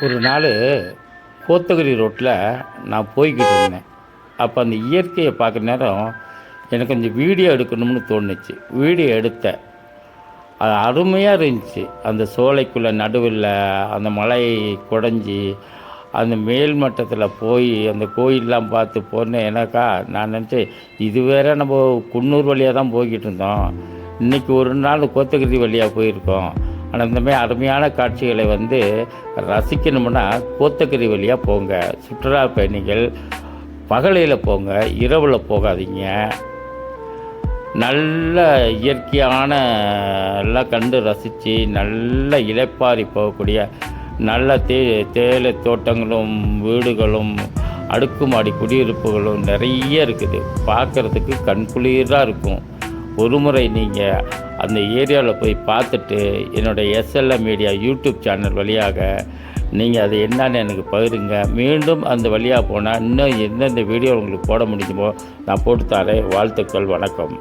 ஒரு நாள் கோத்தகிரி ரோட்டில் நான் போய்கிட்டு இருந்தேன். அப்போ அந்த இயற்கையை பார்க்குற நேரம் எனக்கு கொஞ்சம் வீடியோ எடுக்கணும்னு தோணுச்சு. வீடியோ எடுத்தேன். அது அருமையாக இருந்துச்சு. அந்த சோலைக்குள்ளே நடுவில் அந்த மலை குடஞ்சி அந்த மேல் மட்டத்தில் போய் அந்த கோயிலெலாம் பார்த்து போனேன். எனக்கா நான் நினச்சேன், இது வேற நம்ம குன்னூர் வழியாக தான் போய்கிட்டு இருந்தோம், இன்றைக்கி ஒரு நாள் கோத்தகிரி வழியாக போயிருக்கோம். ஆனால் இந்த மாதிரி அருமையான காட்சிகளை ரசிக்கணும்னா கோத்தகிரி வழியாக போங்க. சுற்றுலா பயணிகள் பகலையில் போங்க, இரவில் போகாதீங்க. நல்ல இயற்கையான எல்லாம் கண்டு ரசித்து நல்ல இளைப்பாரி போகக்கூடிய நல்ல தேயிலை தோட்டங்களும் வீடுகளும் அடுக்குமாடி குடியிருப்புகளும் நிறைய இருக்குது. பார்க்குறதுக்கு கண்குளிராக இருக்கும். ஒரு முறை நீங்கள் அந்த ஏரியாவில் போய் பார்த்துட்டு என்னோடய எஸ்எல்எம் மீடியா யூடியூப் சேனல் வழியாக நீங்கள் அது என்னன்னு எனக்கு பகிருங்க. மீண்டும் அந்த வழியாக போனால் இன்னும் எந்தெந்த வீடியோ உங்களுக்கு போட முடியுமோ நான் போட்டு தரேன். வாழ்த்துக்கள், வணக்கம்.